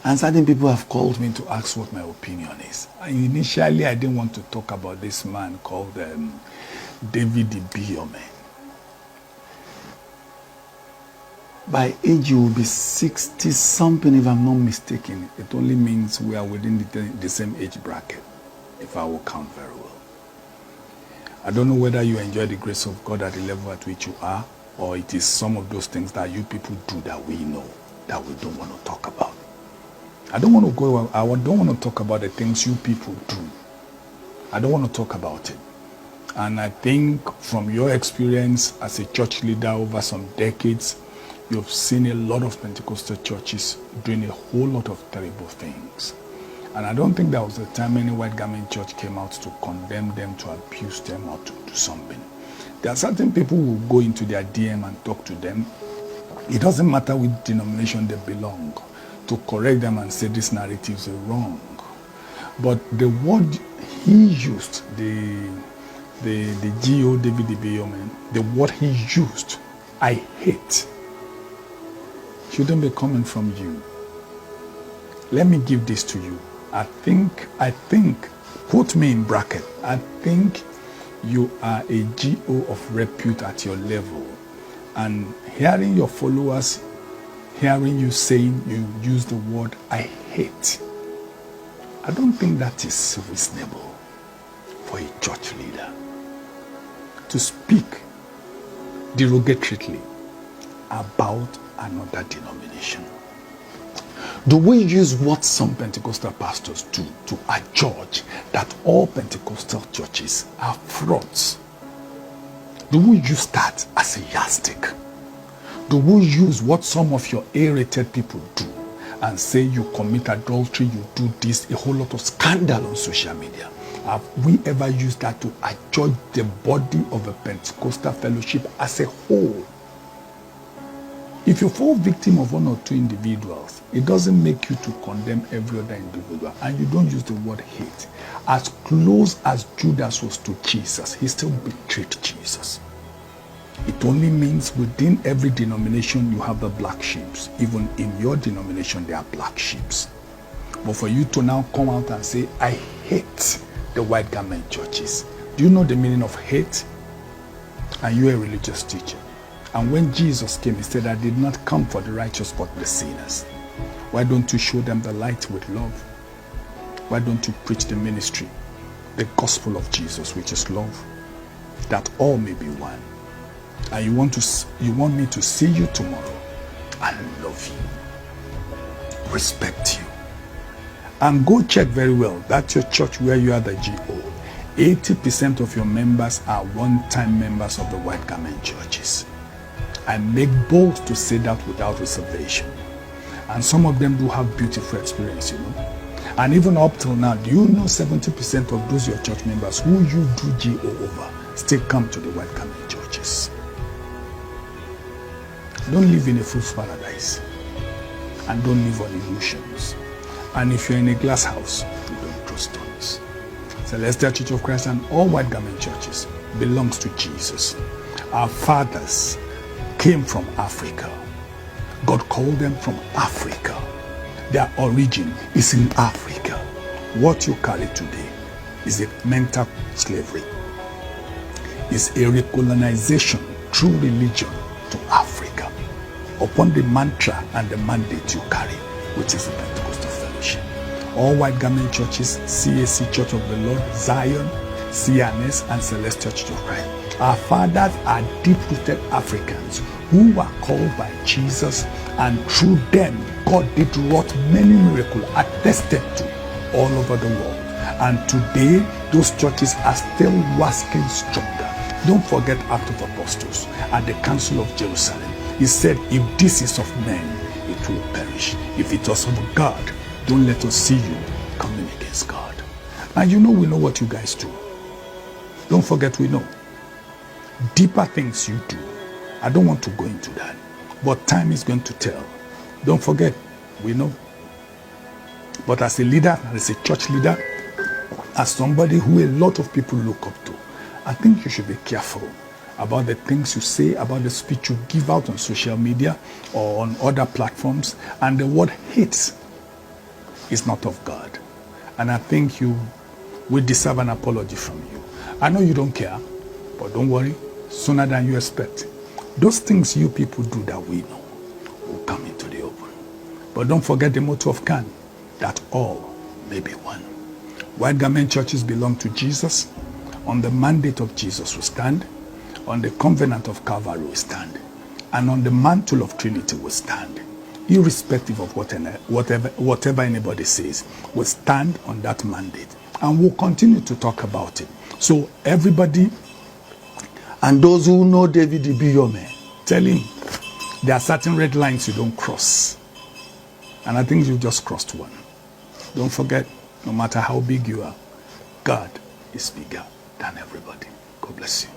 And certain people have called me to ask what my opinion is. And initially, I didn't want to talk about this man called David Ibiyeomie. By age, you will be 60-something, if I'm not mistaken. It only means we are within the same age bracket, if I will count very well. I don't know whether you enjoy the grace of God at the level at which you are, or it is some of those things that you people do that we know, that we don't want to talk about. I don't want to talk about the things you people do. I don't want to talk about it. And I think from your experience as a church leader over some decades, you've seen a lot of Pentecostal churches doing a whole lot of terrible things. And I don't think there was a time any white garment church came out to condemn them, to abuse them, or to do something. There are certain people who go into their DM and talk to them. It doesn't matter which denomination they belong, to correct them and say these narratives are wrong. But the word he used, the GO David Ibiyeomie, the word he used, I hate, shouldn't be coming from you. Let me give this to you. I think, quote me in bracket, I think you are a GO of repute at your level. And hearing your followers, hearing you saying you use the word I hate, I don't think that is reasonable for a church leader to speak derogatorily about another denomination. Do we use what some Pentecostal pastors do to adjudge that all Pentecostal churches are frauds? Do we use that as a yardstick? Do we use what some of your A-rated people do and say you commit adultery, you do this, a whole lot of scandal on social media? Have we ever used that to adjudge the body of a Pentecostal fellowship as a whole? If you fall victim of one or two individuals, it doesn't make you to condemn every other individual, and you don't use the word hate. As close as Judas was to Jesus, he still betrayed Jesus. It only means within every denomination you have the black sheep. Even in your denomination there are black sheep. But for you to now come out and say, I hate the white garment churches. Do you know the meaning of hate? And you're a religious teacher. And when Jesus came, he said, I did not come for the righteous but the sinners. Why don't you show them the light with love? Why don't you preach the ministry, the gospel of Jesus, which is love, that all may be one? And you want me to see you tomorrow and love you, respect you. And go check very well, that's your church where you are the GO. 80% of your members are one-time members of the white garment churches. I make bold to say that without reservation. And some of them do have beautiful experience, you know. And even up till now, do you know 70% of those your church members who you do GO over still come to the white garment churches? Don't live in a fool's paradise. And don't live on illusions. And if you're in a glass house, you don't throw stones. Celestial Church of Christ and all white garment churches belongs to Jesus. Our fathers came from Africa. God called them from Africa. Their origin is in Africa. What you carry today is a mental slavery. It's a recolonization through religion to Africa upon the mantra and the mandate you carry, which is the Pentecostal fellowship. All white garment churches, CAC Church of the Lord, Zion, CNS, and Celestial Church of Christ. Our fathers are deep-rooted Africans who were called by Jesus, and through them, God did wrought many miracles attested to all over the world. And today, those churches are still waxing stronger. Don't forget Acts of Apostles at the Council of Jerusalem. He said, if this is of men, it will perish. If it was of God, don't let us see you coming against God. And you know we know what you guys do. Don't forget we know. Deeper things you do. I don't want to go into that. But time is going to tell. Don't forget, we know. But as a leader, as a church leader, as somebody who a lot of people look up to, I think you should be careful about the things you say, about the speech you give out on social media or on other platforms. And the word hate is not of God. And I think you will deserve an apology from you. I know you don't care, but don't worry, sooner than you expect. Those things you people do that we know will come into the open. But don't forget the motto of CAN, that all may be one. White Garment churches belong to Jesus. On the mandate of Jesus we stand. On the covenant of Calvary we stand. And on the mantle of Trinity we stand. Irrespective of whatever anybody says, we stand on that mandate. And we'll continue to talk about it. So everybody, and those who know David Ibiyome, tell him there are certain red lines you don't cross. And I think you just crossed one. Don't forget, no matter how big you are, God is bigger than everybody. God bless you.